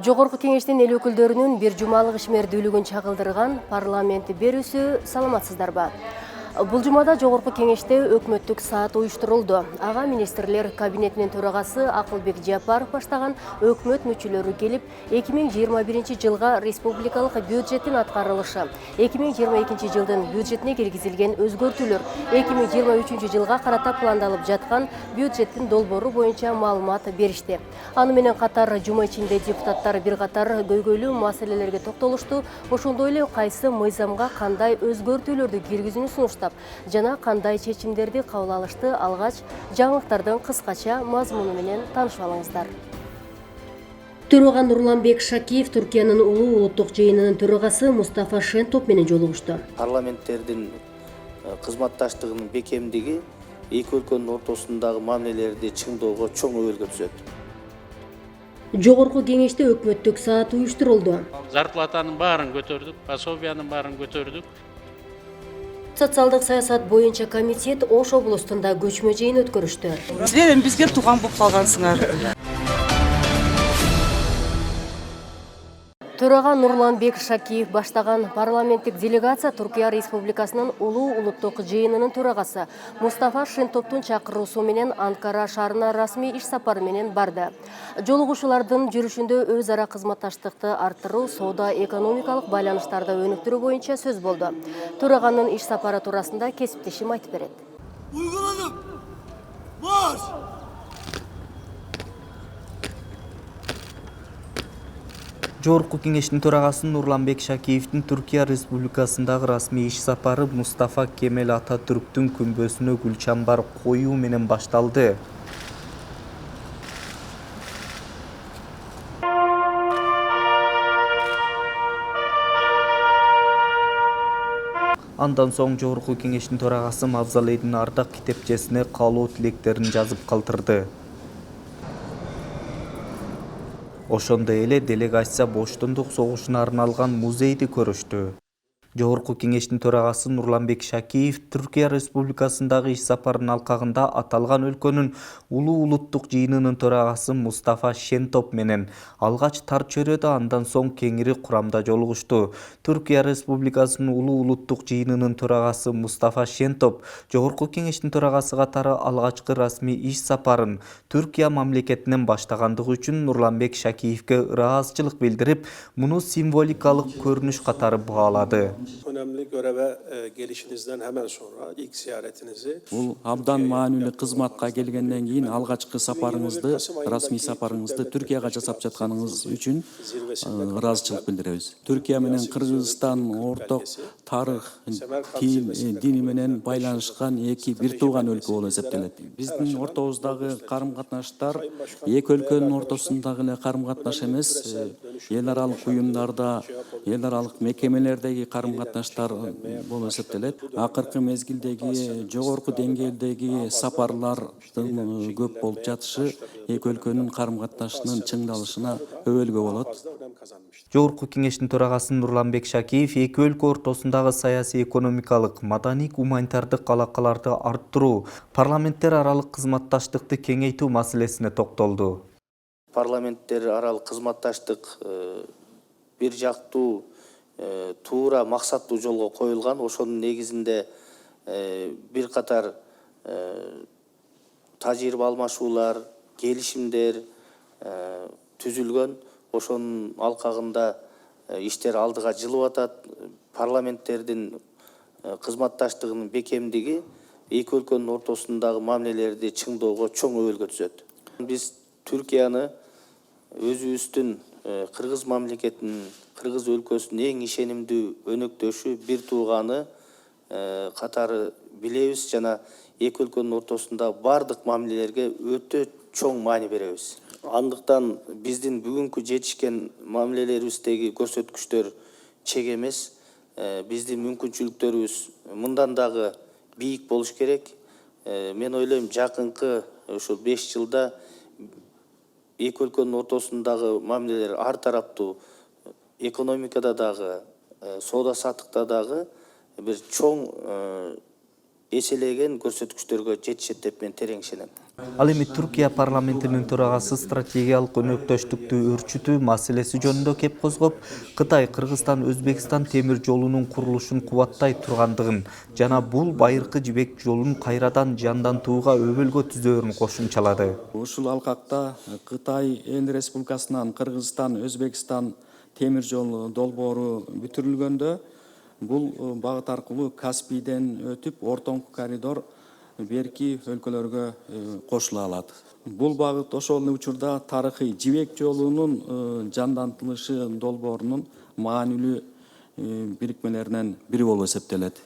Жогорку кеңештин эл өкүлдөрүнүн бир жумалык ишмердүүлүгүн чагылдырган парламент берүүсү саламатсыздарбы? Бул жумада жогорку кеңеште өкмөттүк саат уюштурулду. Ага министрлер кабинетинин төрагасы Акылбек Жапаров баштаган өкмөт мүчөлөрү келип, 2021 жылга республикалык бюджеттин аткарылышы, 2022 жылдын бюджетине киргизилген өзгөртүүлөр, 2023 жылга карата пландалып жаткан бюджеттин долбоору боюнча маалымат беришти. Аны менен катар жума ичинде депутаттар бир катар көйгөйлүү маселелерге токтолушту. Ошондой эле кайсы мыйзамга кандай өзгөртүүлөрдү киргизүүнү сунуштап, жана кандай чечимдерди кабыл алышты, алгач жаңылыктардын кыскача мазмуну менен таанышып алыңыздар. Төрага Нурланбек Шакиев Түркиянын улуу улуттук жыйынынын төрагасы Мустафа Шентоп менен жолугушту. Парламенттердин кызматташтыгынын бекемдиги эки өлкөнүн ортосундагы мамилелерди чыңдоого чоң өбөлгө түзөт. Жогорку кеңеште өкмөттүк саат уюштурулду. Зарплатанын баарын көтөрдүк, пособиянын баарын көтөрдүк. Социалдык саясат боюнча комитет Ош облустунда көчмө жыйын өткөрүштү. Силер эми бизге тууган болуп калгансыңар. Төрага Нурланбек Шакиев баштаган парламенттик делегация Түркия Республикасынын улуу улуттук жыйынынын төрагасы Мустафа Шентоптун чакыруусу менен Анкара шаарына расмий иш сапары менен барды. Жолугушуулардын жүрүшүндө өз ара кызматташтыкты арттыруу, соода-экономикалык байланыштарды өнүктүрүү боюнча сөз болду. Төраганын иш сапары туурасында кесиптешим айтып берет. Uygulanıp marş! Жогорку кеңештин төрагасы Нурланбек Шакиевдин Түркия Республикасындагы расмий иш сапары Мустафа Кемел Ататүрктүн күмбөзүнө гүл чамбар коюу менен башталды. Андан соң жогорку кеңештин төрагасы Мавзолейдин ардак китепчесине каалоо тилектерин жазып калтырды. Ошондой эле делегация Боштондук согушуна арналган музейди көрүштү. Жогорку кеңештин төрагасы Нурланбек Шакиев Түркия Республикасындагы иш сапарынын алкагында аталган өлкөнүн улуу улуттук жыйынынын төрагасы Мустафа Шентоп менен алгач тар чөйрөдө, андан соң кеңири курамда жолугушту. Түркия Республикасынын улуу улуттук жыйынынын төрагасы Мустафа Шентоп жогорку кеңештин төрагасы катары алгачкы расмий иш сапарын Түркия мамлекетинен баштагандыгы үчүн Нурланбек Шакиевке ыраазычылык билдирип, муну символикалык көрүнүш катары баалады. Önemli göreve gelişinizden hemen sonra ilk ziyaretinizi Бул абдан маанилүү кызматка келгенден кийин алгачкы сапарыңызды, расмий сапарыңызды Түркияга жасап жатканыңыз үчүн ыраазычылык билдиребиз. Түркия менен Кыргызстан орток тарых, тил, дини менен байланышкан эки бир тууган өлкө болуп эсептелет. Биздин ортобуздагы карым-катнаштар эки өлкөнүн ортосундагы эле карым-катнаш эмес, эл аралык уюмдарда, эл аралык мекемелердеги карым-катнаштар болуп эсептелет. Акыркы мезгилдеги жогорку деңгээлдеги сапарлардын көп болуп жатышы эки өлкөнүн карым-катнашынын чыңдалышына өбөлгө болот. Жогорку кеңештин төрагасы Нурланбек Шакиев эки өлкө ортосундагы саясий, экономикалык, маданий, гуманитардык алакаларды арттыруу, парламенттер аралык кызматташтыкты кеңейтүү маселесине токтолду. Парламенттер аралык кызматташтык бир жактуу туура максаттуу жолго коюлган. Ошонун негизинде бир катар тажрыйба алмашуулар, келишимдер түзүлгөн. Ошонун алкагында иштер алдыга жылып атат. Парламенттердин кызматташтыгынын бекемдиги эки өлкөнүн ортосундагы мамилелерди чыңдоого чоң өбөлгө түзөт. Биз Түркияны өзүбүздүн Кыргыз мамлекетинин, Кыргыз өлкөсүнүн эң ишенимдүү өнөктөшү, бир тууганы катары билебиз жана эки өлкөнүн ортосунда бардык мамилелерге өтө чоң маани беребиз. Андыктан биздин бүгүнкү жетишкен мамилелерибиздеги көрсөткүчтөр чек эмес. Биздин мүмкүнчүлүктөрүбүз мындан дагы бийик болуш керек. Мен ойлойм, жакынкы ушул 5 жылда эки өлкөнүн ортосундагы мамилелер ар тараптуу, экономикада дагы, соода саттыкта дагы бир чоң эселеген көрсөткүчтөргө жетишет деп мен терең ишенем. Ал эми Түркия парламентинин төрагасы стратегиялык өнөктөштүктү өрчүтүү маселеси жөнүндө кеп козгоп, Кытай, Кыргызстан, Өзбекстан темир жолунун курулушун кубаттай тургандыгын жана бул байыркы жибек жолун кайрадан жандантууга өбөлгө түзөөрүн кошумчалады. Ушул алкакта Кытай Эл Республикасынан Кыргызстан, Өзбекстан темир жол долбоору бүтүрүлгөндө бул багыт аркылуу Каспийден өтүп, ортоңку коридор берки өлкөлөргө кошула алат. Бул багыт ошол учурда тарыхый жибек жолунун жандантылышы долбоорунун маанилүү бирикмелеринен бири болуп эсептелет.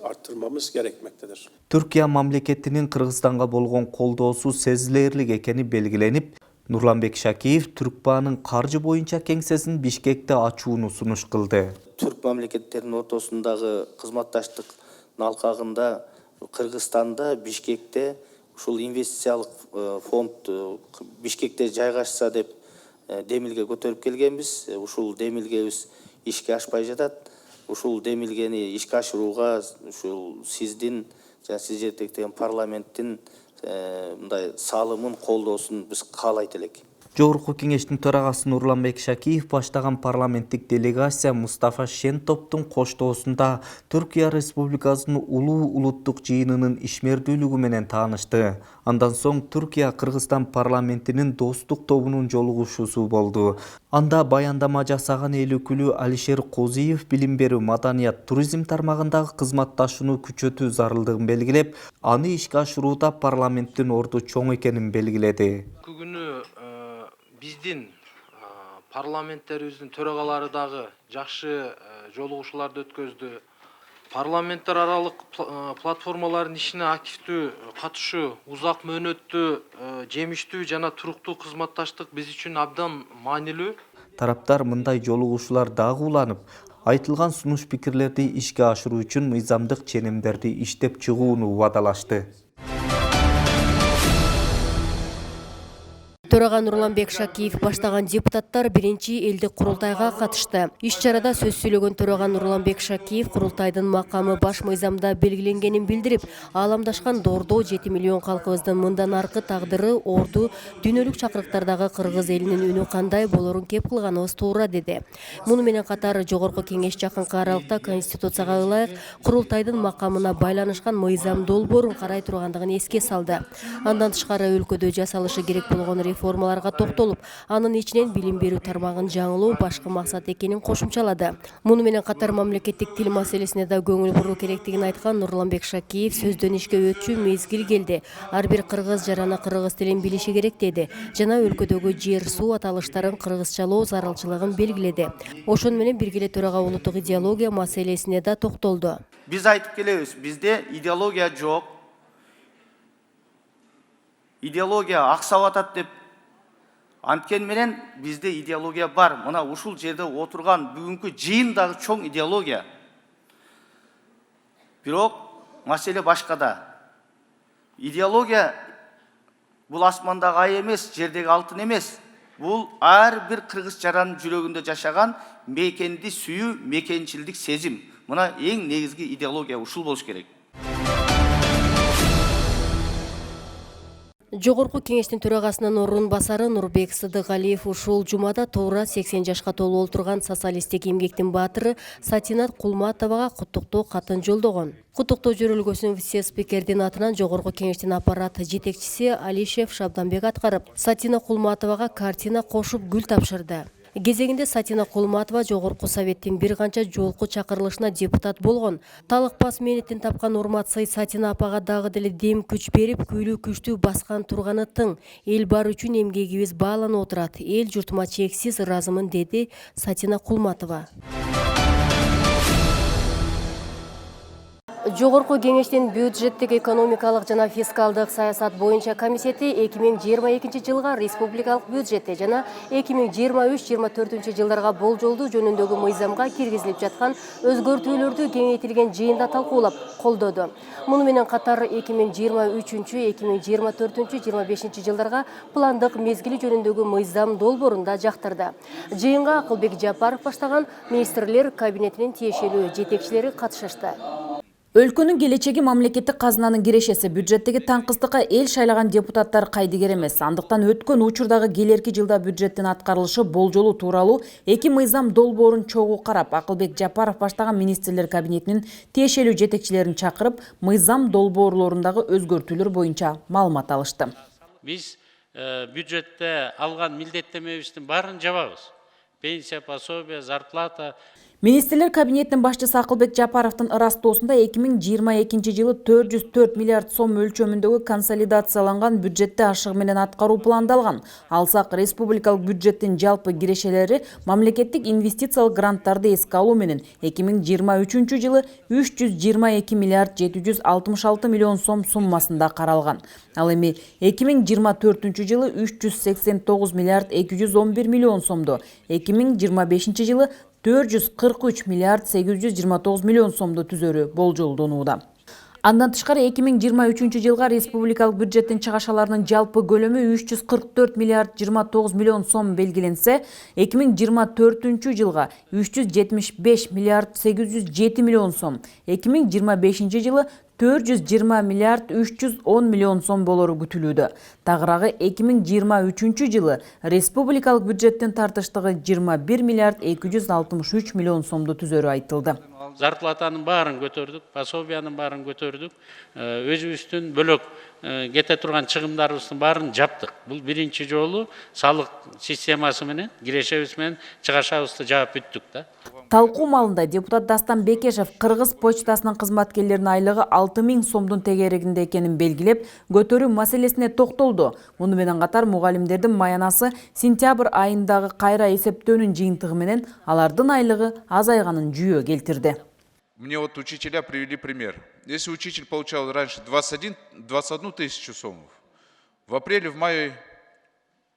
Arttırmamız gerekmektedir. Түркия мамлекетинин Кыргызстанга болгон колдоосу сезилерлик экени белгиленип, Нурланбек Шакиев Түркбаанын каржы боюнча кеңсесин Бишкекте ачууну сунуш кылды. Түрк мамлекеттеринин ортосундагы кызматташтыктын алкагында Кыргызстанда, Бишкекте ушул инвестициялык фонд Бишкекте жайгашса деп демилге көтөрүп келгенбиз. Ушул демилгебиз ишке ашпай жатат. Ушул демилгени ишке ашырууга ушул сиздин жана сиз жетектеген парламенттин мындай салымын, колдоосун биз каалайт элек. Жогорку кеңештин төрагасы Нурланбек Шакиев баштаган парламенттик делегация Мустафа Шентоптун коштоосунда Түркия Республикасынын улуу улуттук жыйынынын ишмердүүлүгү менен таанышты. Андан соң Түркия Кыргызстан парламентинин достук тобунун жолугушуусу болду. Анда баяндама жасаган эл өкүлү Алишер Козиев билим берүү, маданият, туризм тармагындагы кызматташууну күчөтүү зарылдыгын белгилеп, аны ишке ашырууда парламенттин орду чоң экенин белгиледи. Биздин парламенттерибиздин төрагалары дагы жакшы жолугушууларды өткөздү. Парламенттер аралык платформалардын ишине активдүү катышуу, узак мөөнөттүү, жемиштүү жана туруктуу кызматташтык биз үчүн абдан маанилүү. Тараптар мындай жолугушуулар дагы уланып, айтылган сунуш пикирлерди ишке ашыруу үчүн мыйзамдык ченемдерди иштеп чыгууну убадалашты. Төрага Нурланбек Шакиев баштаган депутаттар биринчи элдик курултайга катышты. Иш-чарада сөз сүйлөгөн төрага Нурланбек Шакиев курултайдын макамы баш мыйзамда белгиленгенин билдирип, ааламдашкан доордо 7 миллион калкыбыздын мындан аркы тагдыры орду дүйнөлүк чакырыктардагы кыргыз элинин үнү кандай болорун кеп кылганыбыз туура деди. Муну менен катар жогорку кеңеш жакынкы аралыкта конституцияга ылайык курултайдын макамына байланышкан мыйзам долбоорун карай тургандыгын эске салды. Андан тышкары өлкөдө жасалышы керек болгон реформаларга токтолуп, анын ичинен билим берүү тармагын жаңылоо башкы максат экенин кошумчалады. Муну менен катар мамлекеттик тил маселесине да көңүл буруу керектигин айткан Нурланбек Шакиев сөздөн ишке өтчү мезгил келди. Ар бир кыргыз жарана кыргыз тилин билиши керек деди. Жана өлкөдөгү жер, суу аталыштарын кыргызчалоо зарылчылыгын белгиледи. Ошону менен биргеле төрага улуттук идеология маселесине да токтолду. Биз айтып келебиз, бизде идеология жок. Идеология аксап атат деп анткен менен бизде идеология бар. Мына ушул жерде отурган бүгүнкү жыйын дагы чоң идеология. Бирок маселе башкада. Идеология бул асмандагы ай эмес, жердеги алтын эмес. Бул ар бир кыргыз жаранын жүрөгүндө жашаган мекенди сүйүү, мекенчилдик сезим. Мына эң негизги идеология ушул болуш керек. Жогорку кеңештин төрагасынын орун басары Нурбек Сыдыгалиев ушул жумада туура 80 жашка толуп олтурган социалисттик эмгектин баатыры Сатинат Кулматовага куттуктоо катын жолдогон. Куттуктоо жөрөлгөсүн вице-спикердин атынан жогорку кеңештин аппарат жетекчиси Алишев Шабданбек аткарып, Сатина Кулматовага картина кошуп гүл тапшырды. Кезегинде Сатина Кулматова жогорку советтин бир канча жолку чакырылышына депутат болгон. Талыкпас мээнеттен тапкан урмат-сый Сатина апага дагы деле дем күч берип, күйлүү күчтүү баскан турганы тың. Эл бар үчүн эмгегибиз бааланып отурат. Эл журтума чексиз ыраазымын, деди Сатина Кулматова. Жогорку кеңештин бюджеттик экономикалык жана фискалдык саясат боюнча комитети 2022 жылга республикалык бюджетти жана 2023-24 жылдарга болжолдуу жөнүндөгү мыйзамга киргизилип жаткан өзгөртүүлөрдү кеңейтилген жыйында талкуулап колдоду. Муну менен катар 2023-2024-25 жылдарга пландык мезгили жөнүндөгү мыйзам долбоорун да жактырды. Жыйынга Акылбек Жапаров баштаган министрлер кабинетинин тиешелүү жетекчилери катышышты. Өлкөнүн келечеги мамлекеттик казынанын кирешеси, бюджеттеги таңкыстыкка эл шайлаган депутаттар кайдыгер эмес. Андыктан өткөн учурдагы келерки жылда бюджеттин аткарылышы болжолу тууралуу эки мыйзам долбоорун чогуу карап, Акылбек Жапаров баштаган министрлер кабинетинин тиешелүү жетекчилерин чакырып, мыйзам долбоорлорундагы өзгөртүүлөр боюнча маалымат алышты. Биз бюджетте алган милдеттемебиздин баарын жабабыз. Пенсия, пособие, зарплата. Министрлер кабинетинин башчысы Акылбек Жапаровдун ырастоосунда 2022 жылы 404 миллиард сом өлчөмүндөгү консолидацияланган бюджетти ашыгы менен аткаруу пландалган. Алсак, республикалык бюджеттин жалпы кирешелери мамлекеттик инвестициялык гранттарды эске алуу менен 2023 жылы 322 миллиард 766 миллион сом суммасында каралган. Ал эми 2024 жылы 389 миллиард 211 миллион сомду, 2025 жылы 443 миллиард 829 миллион сомду түзөрү болжолдонууда. Андан тышкары 2023 жылга республикалык бюджеттин чыгашаларынын жалпы көлөмү 344 миллиард 29 миллион сом белгиленсе, 2024 жылга 375 миллиард 807 миллион сом, 2025 жылы 420 миллиард 310 миллион сом болору күтүлүүдө. Тагыраагы 2023 жылы республикалык бюджеттин тартыштыгы 21 миллиард 263 миллион сомду түзөрү айтылды. Зарплатанын баарын көтөрдүк, пособиянын баарын көтөрдүк, өзүбүздүн бөлөк кете турган чыгымдарыбыздын баарын жаптык. Бул биринчи жолу салык системасы менен, кирешебиз менен чыгашабызды жаап бүттүк да. Талкуу маалында депутат Дастан Бекешев Кыргыз почтасынын кызматкерлеринин айлыгы 6000 сомдун тегерегинде экенин белгилеп, көтөрүү маселесине токтолду. Муну менен катар мугалимдердин маянасы сентябрь айындагы кайра эсептөөнүн жыйынтыгы менен алардын айлыгы азайганын жүйө келтирди. Мне вот учителя привели пример. Если учитель получал раньше 21 тысячу сомов, в апреле, в мае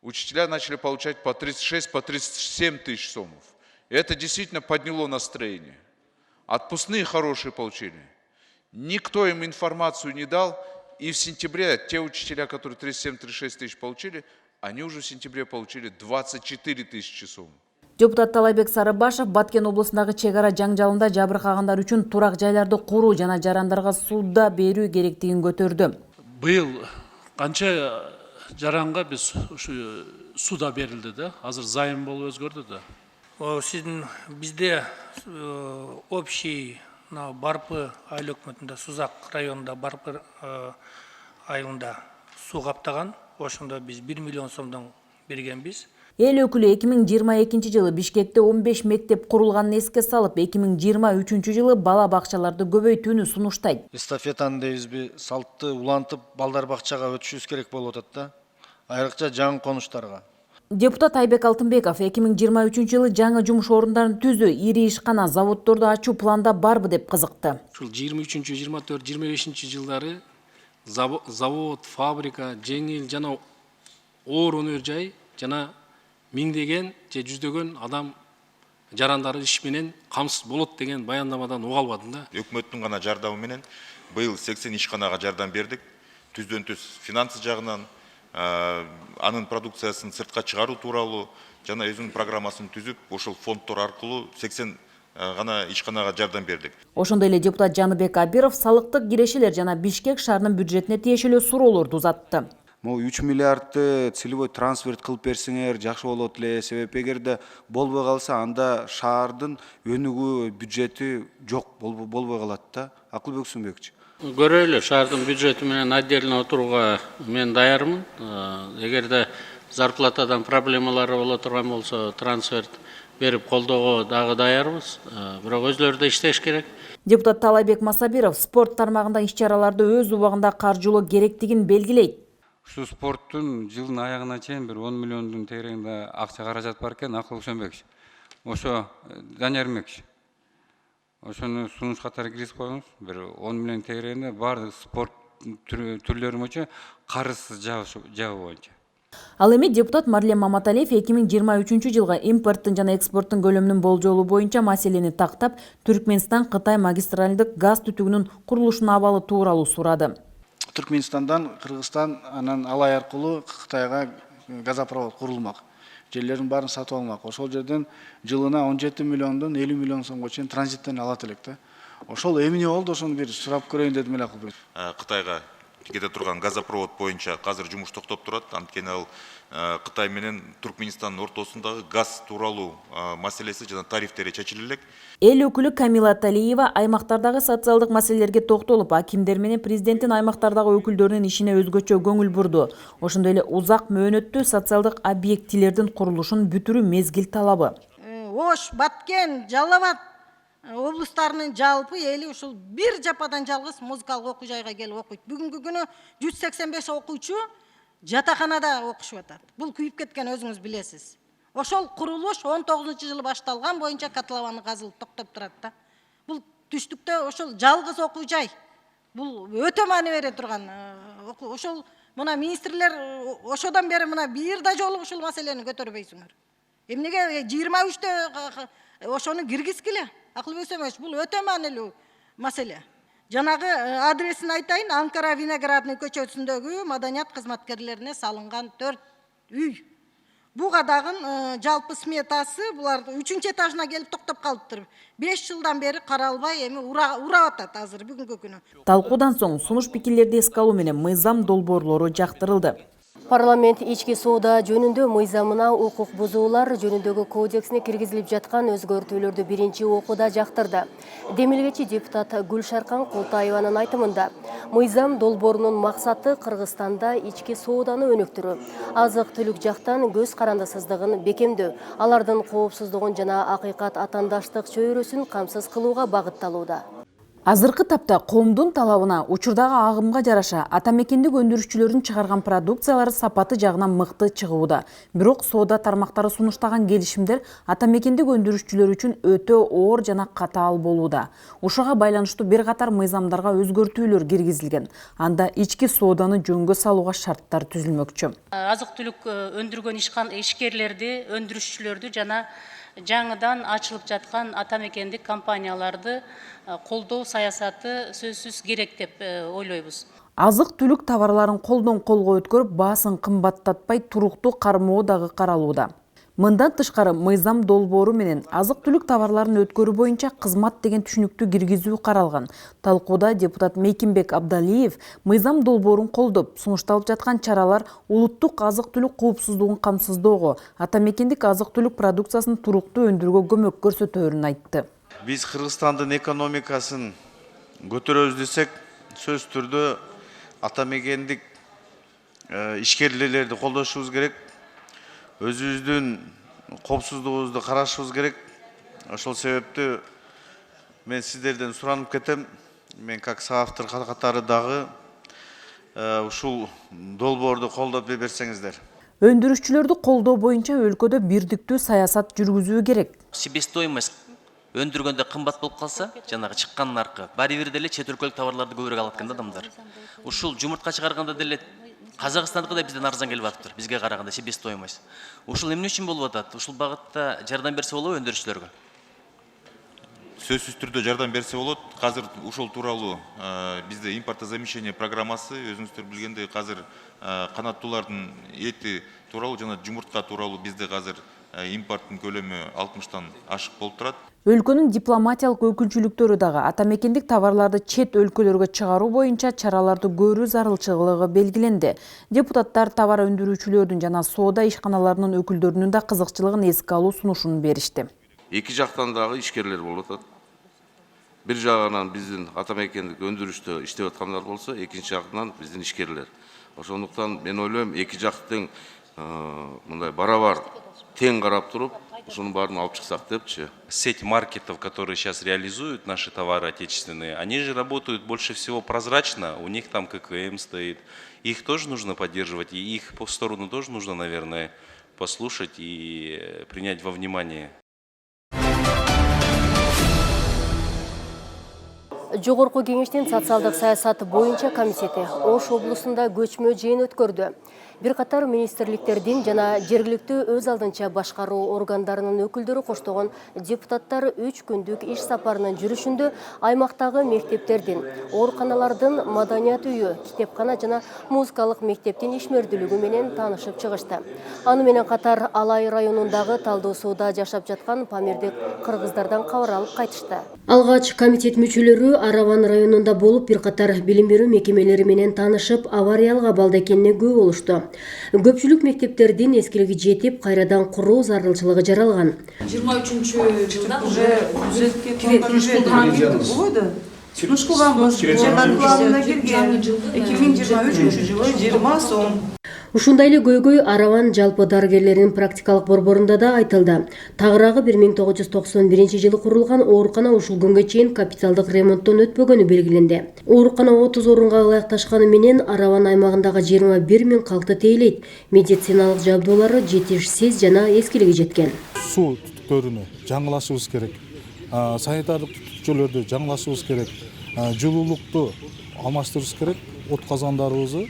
учителя начали получать по 36, по 37 тысяч сомов. И это действительно подняло настроение. Отпускные хорошие получили. Никто им информацию не дал. И в сентябре те учителя, которые 37-36 тысяч получили, они уже в сентябре получили 24 тысячи сомов. Депутат Талайбек Сарыбашев Баткен облусундагы чек ара жаңжалында жабыркагандар үчүн турак жайларды куруу жана жарандарга сууда берүү керектигин көтөрдү. Быйыл канча жаранга биз ушу сууда берилди да, азыр зайым болуп өзгөрдү да. Сиздин бизде общий Барпы айыл өкмөтүндө Сузак районунда Барпы айылында суу каптаган. Ошондо биз 1 миллион сомдон бергенбиз. Эл өкүлү 2022 жылы Бишкекте 15 мектеп курулганын эске салып, 2023 жылы бала бакчаларды көбөйтүүнү сунуштайт. Эстафетаны дейбизби, салтты улантып балдар бакчага өтүшүбүз керек болуп атат да. Айрыкча жаңы конуштарга. Депутат Айбек Алтынбеков 2023 жылы жаңы жумуш орундарын түзүү, ири ишкана, заводдорду ачуу планда барбы деп кызыкты. Ушул 23, 24, 25 жылдары завод, фабрика, жеңил жана оор өнөр жай жана миңдеген же жүздөгөн адам жарандары иш менен камсыз болот деген баяндамадан уга албадым да. Өкмөттүн гана жардамы менен быйыл 80 ишканага жардам бердик. Түздөн түз финансы жагынан анын продукциясын сыртка чыгаруу тууралуу жана өзүнүн программасын түзүп, ошол фонддор аркылуу 80 гана ишканага жардам бердик. Ошондой эле депутат Жаныбек Абиров салыктык кирешелер жана Бишкек шаарынын бюджетине тиешелүү суроолорду узатты. Могу 3 миллиардты целевой трансферт кылып берсеңер жакшы болот эле. Себеби эгерде болбой калса, анда шаардын өнүгүү бюджети жок болбой калат да. Акылбек Сумбекович. Көрөлү, шаардын бюджети менен отдельно отурууга мен даярмын. Эгерде зарплатадан проблемалары боло турган болсо, трансферт берип колдоого дагы даярбыз. Бирок өзлөрү да иштеш керек. Депутат Талайбек Масабиров спорт тармагында иш-чараларды өз убагында каржылоо керектигин белгилейт. Şu sportun жылдын аягына чейин bir 10 миллиондун тегерегинде акча каражат бар экен, Акылбек Сөнбекович. Ошо Данияр Мекич. Ошону сунуш катары киргизип коюңуз. Bir 10 миллион тегерегинде баардык спорт түрлөрү боюнча карызсыз жабуу боюнча. Ал эми депутат Марлен Маматалиев 2023 жылга импорттун жана экспорттун көлөмүнүн болжолу боюнча маселени тактап, Түркменстан Кытай магистралдык газ түтүгүнүн курулушунун абалы тууралуу сурады. Түркменистандан Кыргызстан анан Алай аркылуу Кытайга газопровод курулмак. Жерлерин баарын сатып алмак. Ошол жерден жылына 17 миллиондон 50 миллион сомго чейин транзиттен алат элек да. ошол эмне болду, ошону бир сурап көрөйүн дедим эле Акылбек. Кытайга кете турган газопровод боюнча азыр жумуш токтоп турат. Анткени ал Кытай менен Туркменистандын ортосундагы газ тууралуу маселеси жана тарифтери чечиле элек. Эл өкүлү Камила Талиева аймактардагы социалдык маселелерге токтолуп, акимдер менен президенттин аймактардагы өкүлдөрүнүн ишине өзгөчө көңүл бурду. Ошондой эле узак мөөнөттүү социалдык объектилердин курулушун бүтүрүү мезгил талабы. Ош, Баткен, Жалал Абад облустарынын жалпы эли ушул бир жападан жалгыз музыкалык окуу жайга келип окуйт. Бүгүнкү күнү 185 окуучу жатаканада окушуп атат. Бул күйүп кеткен, өзүңүз билесиз. Ошол курулуш 19-жылы башталган боюнча котлованы казылып токтоп турат да. Бул түштүктө ошол жалгыз окуу жай. Бул өтө маани бере турган. Ошол мына министрлер ошодон бери мына бир да жолу ушул маселени көтөрбөйсүңөр. Эмнеге 23-тө ошону киргизгиле? Акылбек Сөмөч, бул өтө маанилүү маселе. Жанагы адресин айтайын, Анкара Виноградный көчөсүндөгү маданият кызматкерлерине салынган 4 үй. Буга дагы жалпы сметасы булар 3-этажына келип токтоп калыптыр. 5 жылдан бери каралбай эми урап атат азыр бүгүнкү күнү. Талкуудан соң сунуш пикирлерди эске алуу менен мыйзам долбоорлору жактырылды. Парламент ички соода жөнүндө мыйзамына укук бузуулар жөнүндөгү кодексине киргизилип жаткан өзгөртүүлөрдү биринчи окууда жактырды. Демилгечи депутат Гүлшаркан Култаеванын айтымында, мыйзам долбоорунун максаты Кыргызстанда ички сооданы өнүктүрүү, азык-түлүк жактан көз карандысыздыгын бекемдөө, алардын коопсуздугун жана акыйкат атандаштык чөйрөсүн камсыз кылууга багытталууда. Азыркы тапта коомдун талабына учурдагы агымга жараша атамекендик өндүрүшчүлөрдүн чыгарган продукциялары сапаты жагынан мыкты чыгууда. Бирок соода тармактары сунуштаган келишимдер атамекендик өндүрүшчүлөр үчүн өтө оор жана катаал болууда. Ушуга байланыштуу бир катар мыйзамдарга өзгөртүүлөр киргизилген. Анда ички сооданы жөнгө салууга шарттар түзүлмөкчү. Азык-түлүк өндүргөн ишкерлерди, өндүрүшчүлөрдү жана жаңыдан ачылып жаткан атамекендик компанияларды колдоо саясаты сөзсүз керек деп ойлойбуз. Азык-түлүк товарларын колдон колго өткөрүп, баасын кымбаттатпай туруктуу кармоо дагы каралууда. Мындан тышкары мыйзам долбоору менен азык-түлүк товарларын өткөрүү боюнча кызмат деген түшүнүктү киргизүү каралган. Талкууда депутат Мейкимбек Абдалиев мыйзам долбоорун колдоп, сунушталып жаткан чаралар улуттук азык-түлүк коопсуздугун камсыздоого, атамекендик азык-түлүк продукциясын туруктуу өндүрүүгө көмөк көрсөтөөрүн айтты. Биз Кыргызстандын экономикасын көтөрөбүз десек, сөз түрдө атамекендик ишкерлерди колдошубуз керек. Өзүбүздүн коопсуздугубузду карашыбыз керек. Ошол себептүү мен сиздерден суранып кетем. Мен как соавтор катары дагы ушул долбоорду колдоп берсеңиздер. Өндүрүшчүлөрдү колдоо боюнча өлкөдө бирдиктүү саясат жүргүзүү керек. Себестоимость өндүргөндө кымбат болуп калса, жанагы чыккан наркы баары бир деле чет өлкөлүк товарларды көбүрөөк алат экен да адамдар. Ушул жумуртка чыгарганда деле Казакстандыкы да бизден арзан келип атыптыр, бизге караганда себестоимость. Ушул эмне үчүн болуп атат? Ушул багытта жардам берсе болобу өндүрүшчүлөргө? Сөзсүз түрдө жардам берсе болот. Казыр ушул тууралуу бизде импортозамещение программасы, өзүңүздөр билгендей, казыр канаттуулардын эти тууралуу жана жумуртка тууралуу бизде казыр импорттун көлөмү 60-тан ашык болуп турат. Өлкөнүн дипломатиялык өкүлчүлүктөрү дагы атамекендик товарларды чет өлкөлөргө чыгаруу боюнча чараларды көрүү зарылчылыгы белгиленди. Депутаттар товар өндүрүүчүлөрдүн жана соода ишканаларынын өкүлдөрүнүн да кызыкчылыгын эске алуу сунушун беришти. Эки жактан дагы ишкерлер болуп атат. Бир жагынан биздин атамекендик өндүрүштө иштеп аткандар болсо, экинчи жактан биздин ишкерлер. Ошондуктан мен ойлойм, эки жактын мындай барабар тең карап туруп, ушунун баарын алып чыксак депчи. Сеть маркетов, которые сейчас реализуют наши товары отечественные, они же работают больше всего прозрачно, у них там ККМ стоит. Их тоже нужно поддерживать, и их по сторону тоже нужно, наверное, послушать и принять во внимание. Жогорку кеңештин социалдык саясаты боюнча комитети Ош облусунда көчмө жыйын өткөрдү. Бир катар министрликтердин жана жергиликтүү өз алдынча башкаруу органдарынын өкүлдөрү коштогон депутаттар 3 күндүк иш сапарынын жүрүшүндө аймактагы мектептердин, ооруканалардын, маданият үйү, китепкана жана музыкалык мектептин ишмердүүлүгү менен таанышып чыгышты. Аны менен катар Алай районундагы Талдуу сууда жашап жаткан памирдик кыргыздардан кабар алып кайтышты. Алгач комитет мүчөлөрү Араван районунда болуп бир катар билим берүү мекемелери менен таанышып, авариялык абалда экенине күбө болушту. Көпчүлүк мектептердин эскилиги жетип, кайрадан куруу зарылчылыгы жаралган. 23-жылдан уже киретін школға планына кирген 2023 жылы 20 сом. Ушундай эле көйгөй Араван жалпы дарыгерлеринин практикалык борборунда да айтылды. Тагыраагы 1991 жылы курулган оорукана ушул күнгө чейин капиталдык ремонттон өтпөгөнү белгиленди. Оорукана 30 орунга ылайыкташканы менен Араван аймагындагы 21 000 калкты тейлейт. Медициналык жабдуулары жетишсиз жана эскилиги жеткен. Суу түтүктөрүнү жаңылашыбыз керек. Санитардык түтүкчөлөрдү жаңылашыбыз керек. Жылуулукту алмаштырыбыз керек. От казандарыбызды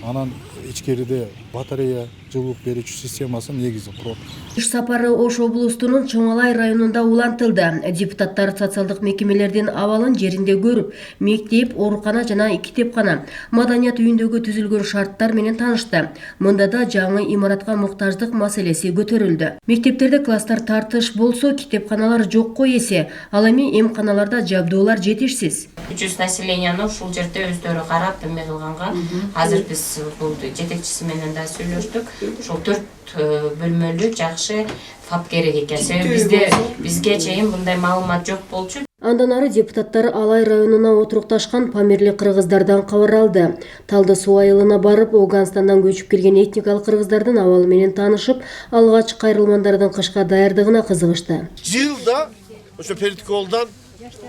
анан ичкериде батарея жылуулук берүүчү системасын негизи курат. Иш сапары Ош облустунун Чоңалай районунда улантылды. Депутаттар социалдык мекемелердин абалын жеринде көрүп, мектеп, оорукана жана китепкана, маданият үйүндөгү түзүлгөн шарттар менен таанышты. Мында да жаңы имаратка муктаждык маселеси көтөрүлдү. Мектептерде класстар тартыш болсо, китепканалар жокко эсе, ал эми эмканаларда жабдуулар жетишсиз. 300 населенияны ушул жерде өздөрү карап эме кылганга, азыр биз бул жетекчиси менен да сүйлөштүк. Ушул 4 бөлмөлүү жакшы фап керек экен. Себеби бизге чейин мындай маалымат жок болчу. Андан ары депутаттар Алай районуна отурукташкан памирлик кыргыздардан кабар алды. Талдуу суу айылына барып, Ауганстандан көчүп келген этникалык кыргыздардын абалы менен таанышып, алгач кайрылмандардын кышка даярдыгына кызыгышты. Жылда ошо Перитколдон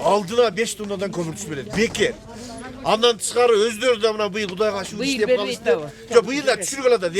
алдына 5 тоннадан көмүр түшүп берет. Бекер. Андан тышкары өздөрү да мына быйыл Кудайга шүгүр иштеп калышты. Жок, быйыл да түшүргөн да.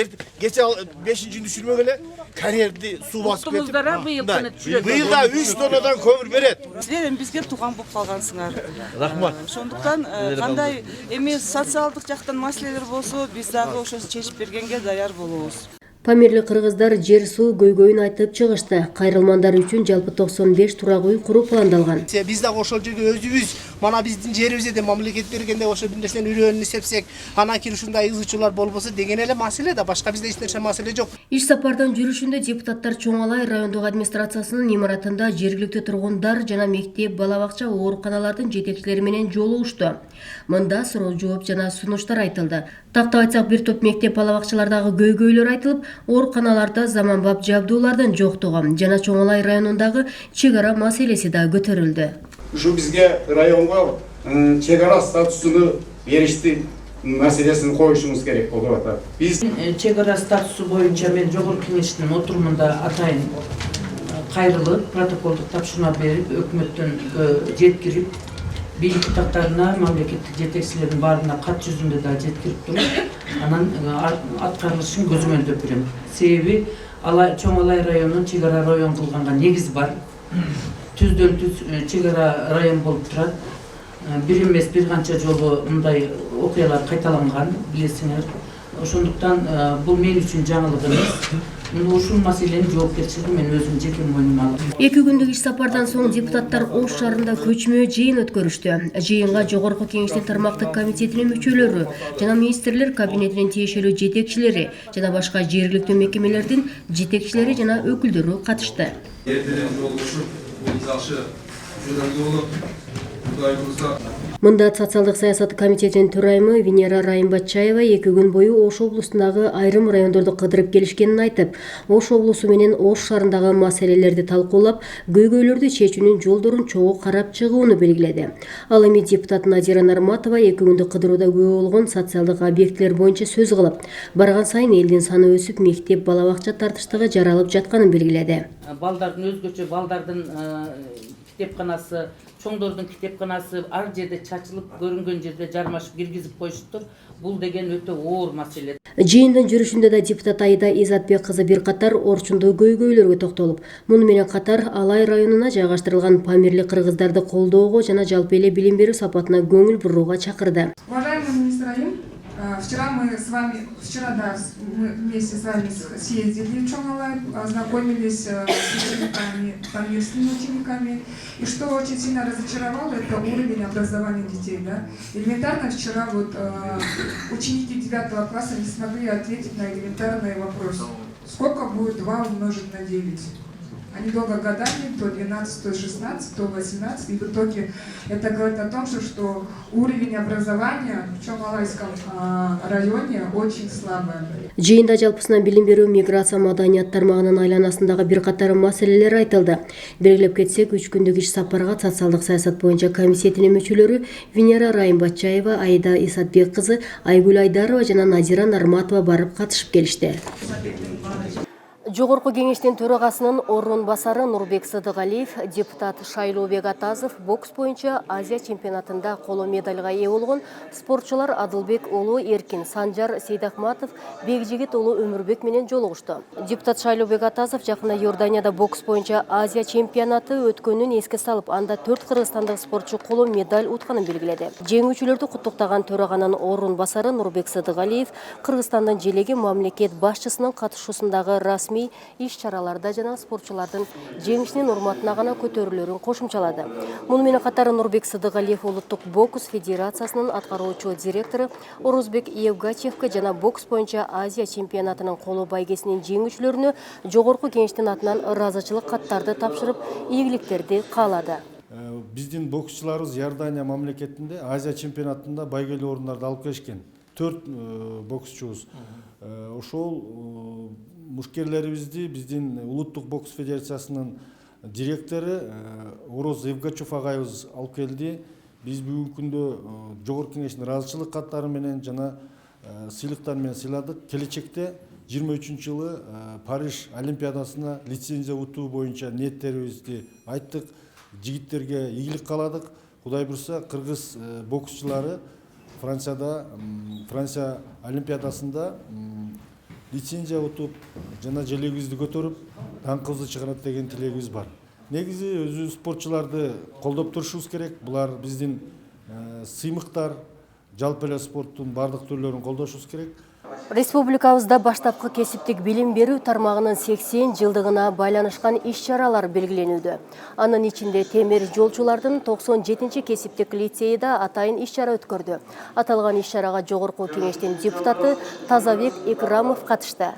Кече 5-нчи түшүрмөгөле карьерди суу басып кетип. Быйыл да 3 тоннадан көмүр берет. Силер бизге тууган болуп калгансыңар. Рахмат. Ошондуктан кандай эми социалдык жактан маселелер болсо, биз дагы ошо чечип бергенге даяр болобуз. Памирлик кыргыздар жер суу көйгөйүн айтып чыгышты. Кайрылмандар үчүн жалпы 95 турак үй куруу пландалган. Биз дагы ошол жерге өзүбүз, мана биздин жерибизде мамлекет бергенде ошо бир нерсени үйрөнүп эсепсек, анан кийин ушундай ызычуулар болбосо деген эле маселе да, башка бизде эч нерсе маселе жок. Иш сапардан жүрүшүндө депутаттар Чоңалай райондук администрациясынын имаратында жергиликтүү тургундар жана мектеп, бала бакча, ооруканалардын жетекчилери менен жолугушту. Мында суроо жооп жана сунуштар айтылды. Тактап айтсак, бир топ мектеп, бала бакчалардагы көйгөйлөр айтылып, ооруканаларда заманбап жабдуулардын жоктугу жана Чоңалай районундагы чек ара маселеси да көтөрүлдү. Ушу бизге районго чек ара статусуну беришти маселесин коюшубуз керек болуп атат. Биз чек ара статусу боюнча мен жогорку кеңештин отурумунда атайын кайрылып, протоколдук тапшырма берип, өкмөттөн жеткирип, бийлик тактарына, мамлекеттик жетекчилердин баарына кат жүзүндө да жеткирип туруп, анан аткарылышын көзөмөлдөп берем. Себеби Чоңалай районун чек ара район кылганга негиз бар. Түздөн түз чек ара район болуп турат. Бир эмес бир канча жолу мындай окуялар кайталанган, билесиңер. Ошондуктан бул мен үчүн жаңылык эмес. Ушул маселенин жоопкерчилигин мен өзүм жеке мойнума алдым. 2 күндүк иш сапардан соң депутаттар Ош шаарында көчмө жыйын өткөрүштү. Жыйынга жогорку кеңештин тармактык комитетинин мүчөлөрү жана министрлер кабинетинин тиешелүү жетекчилери жана башка жергиликтүү мекемелердин жетекчилери жана өкүлдөрү катышты. Мында социалдык саясат комитетинин төрайымы Венера Райымбатчаева 2 күн бою Ош облусундагы айрым райондорду кыдырып келишкенин айтып, Ош облусу менен Ош шаарындагы маселелерди талкуулап, көйгөйлөрдү чечүүнүн жолдорун чогуу карап чыгууну белгиледи. Ал эми депутат Надира Нарматова 2 күндүк кыдырууда күбө болгон социалдык объектилер боюнча сөз кылып, барган сайын элдин саны өсүп, мектеп, бала бакча тартыштыгы жаралып жатканын белгиледи. Балдардын өзгөчө балдардын китепканасы, чоңдордун китепканасы ар жерде чачылып, көрүнгөн жерде жармашып киргизип коюшуптур. Бул деген өтө оор маселе. Жыйындын жүрүшүндө да депутат Айда Изатбек кызы бир катар орчундуу көйгөйлөргө токтолуп, муну менен катар Алай районуна жайгаштырылган памирлик кыргыздарды колдоого жана жалпы эле билим берүү сапатына көңүл бурууга чакырды. Уважаемый министр Айым, Вчера мы вместе с вами съездили в Чоңалай, ознакомились с учениками, памирскими учениками. И что очень сильно разочаровало, это уровень образования детей. Да? Элементарно вчера ученики 9 класса не смогли ответить на элементарный вопрос. Сколько будет 2 умножить на 9? Они долго гадали, то 12, то 16, то 18. И в итоге это говорит о том, что уровень образования в Чоңалайском районе очень слабый. Жыйында жалпысынан билим берүү, миграция, маданият тармагынын айланасындагы бир катар маселелер айтылды. Белгилеп кетсек, 3 күндүк иш сапарга социалдык саясат боюнча комиссиянын мүчөлөрү Венера Райымбатчаева, Айда Исатбек кызы, Айгүл Айдарова жана Назира Нарматова барып катышып келишти. Жогорку кеңештин төрагасынын орун басары Нурбек Сыдыгалиев, депутат Шайлообек Атазов бокс боюнча Азия чемпионатында коло медальга ээ болгон спортчулар Адылбек уулу Эркин, Санжар Сейдахматов, Бекжигит уулу Өмүрбек менен жолугушту. Депутат Шайлообек Атазов жакында Иорданияда бокс боюнча Азия чемпионаты өткөнүн эске салып, анда 4 кыргызстандык спортчу коло медаль утканын белгиледи. Жеңүүчүлөрдү куттуктаган төраганын орун басары Нурбек Сыдыгалиев Кыргызстандын желеги мамлекет башчысынын катышуусундагы расмий иш-чараларда жана спортчулардын жеңишинин урматына гана көтөрүлөрүн кошумчалады. Муну менен катары Нурбек Сыдыгалиев Улуттук бокс федерациясынын аткаруучу директору Орузбек Евгачевке жана бокс боюнча Азия чемпионатынын коло байгесинин жеңүүчүлөрүнө жогорку кеңештин атынан ыраазычылык каттарды тапшырып, ийгиликтерди каалады. Биздин боксчуларыбыз Иордания мамлекетинде Азия чемпионатында байгелүү орундарды алып келишкен. 4 боксчубуз. Ошол мушкерлерибизди биздин Улуттук бокс федерациясынын директору Ороз Евгачев агайыбыз алып келди. Биз бүгүнкү күндө жогорку кеңештин ыраазычылык каттары менен жана сыйлыктар менен сыйладык. Келечекте 23-жылы Париж Олимпиадасына лицензия утуу боюнча ниеттерибизди айттык. Жигиттерге ийгилик кааладык. Кудай буйрса, кыргыз боксчулары Франция Олимпиадасында лицензия утуп жана желегибизди көтөрүп, даңкыбызды чыгарат деген тилегибиз бар. Негизи өзүбүз спортчуларды колдоп турушубуз керек. Булар биздин сыймыктар, жалпы эле спорттун бардык түрлөрүн колдошубуз керек. Республикабызда баштапкы кесиптик билим берүү тармагынын 80 жылдыгына байланышкан иш-чаралар белгиленүүдө. Анын ичинде темир жолчулардын 97-чи кесиптик лицейи да атайын иш-чара өткөрдү. Аталган иш-чарага жогорку кеңештин депутаты Тазабек Икрамов катышты.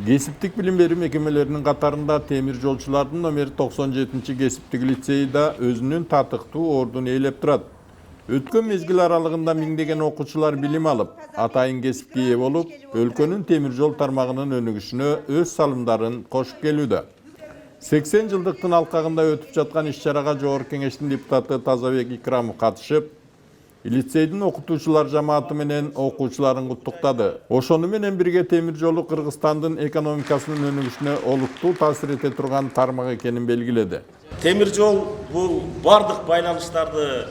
Кесиптик билим берүү мекемелеринин катарында темир жолчулардын номер 97-чи кесиптик лицейи да өзүнүн татыктуу ордун ээлеп турат. Өткөн мезгил аралыгында миңдеген окуучулар билим алып, атайын кесипке ээ болуп, өлкөнүн темир жол тармагынын өнүгүшүнө өз салымдарын кошуп келүүдө. 80 жылдыктын алкагында өтүп жаткан иш-чарага жогорку кеңештин депутаты Тазабек Икрамов катышып, лицейдин окутуучулар жамааты менен окуучуларын куттуктады. Ошону менен бирге темир жолу Кыргызстандын экономикасынын өнүгүшүнө олуттуу таасир эте турган тармак экенин белгиледи. Темир жол бул бардык байланыштарды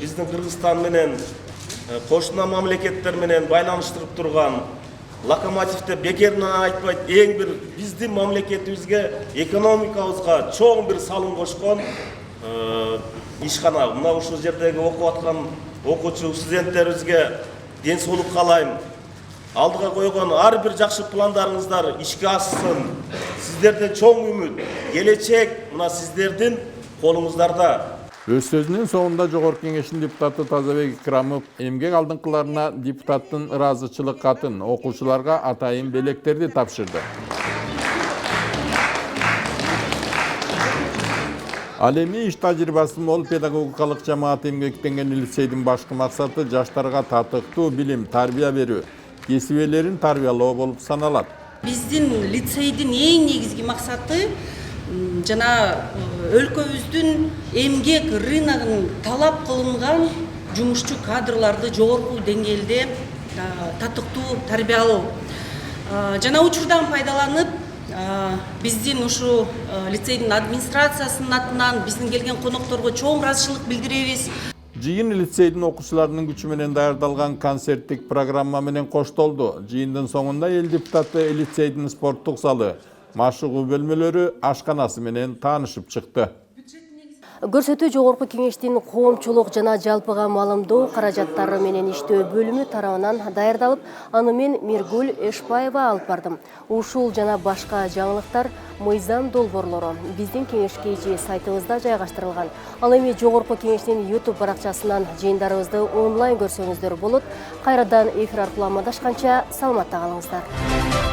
биздин Кыргызстан менен кошуна мамлекеттер менен байланыштырып турган локомотивде бекеринен айтпайт, эң бир биздин мамлекетибизге, экономикабызга чоң бир салым кошкон ишкана. Мына ушул жердеги окуп аткан окуучу студенттерибизге ден соолук каалайм. Алдыга койгон ар бир жакшы пландарыңыздар ишке ашсын. Сиздерден чоң үмүт, келечек мына сиздердин колуңуздарда. Өз сөзүнүн соңунда жогорку кеңештин депутаты Тазабек Икрамов эмгек алдыңкыларына депутаттын ыраазычылык катын, окуучуларга атайын белектерди тапшырды. Ал эми иш тажрыйбасы мол педагогикалык жамаат эмгектенген лицейдин башкы максаты жаштарга татыктуу билим, тарбия берүү, кесип ээлерин тарбиялоо болуп саналат. Биздин лицейдин эң негизги максаты жана өлкөбүздүн эмгек рыногунун талап кылынган жумушчу кадрларды жогорку деңгээлде татыктуу тарбиялоо. Жана учурдан пайдаланып, биздин ушу лицейдин администрациясынын атынан биздин келген конокторго чоң ыраазычылык билдиребиз. Жыйын лицейдин окуучуларынын күчү менен даярдалган концерттик программа менен коштолду. Жыйындын соңунда эл депутаты лицейдин спорттук залы, машыгуу бөлмөлөрү, ашканасы менен таанышып чыкты. Көрсөтүү жогорку кеңештин коомчулук жана жалпыга маалымдоо каражаттары менен иштөө бөлүмү тарабынан даярдалып, аны мен Миргүл Эшбаева алып бардым. Ушул жана башка жаңылыктар мыйзам долбоорлору биздин кеңешкейчи сайтыбызда жайгаштырылган. Ал эми жогорку кеңештин YouTube баракчасынан жыйындарыбызды онлайн көрсөңүздөр болот. Кайрадан эфир аркылуу амандашканча саламатта калыңыздар.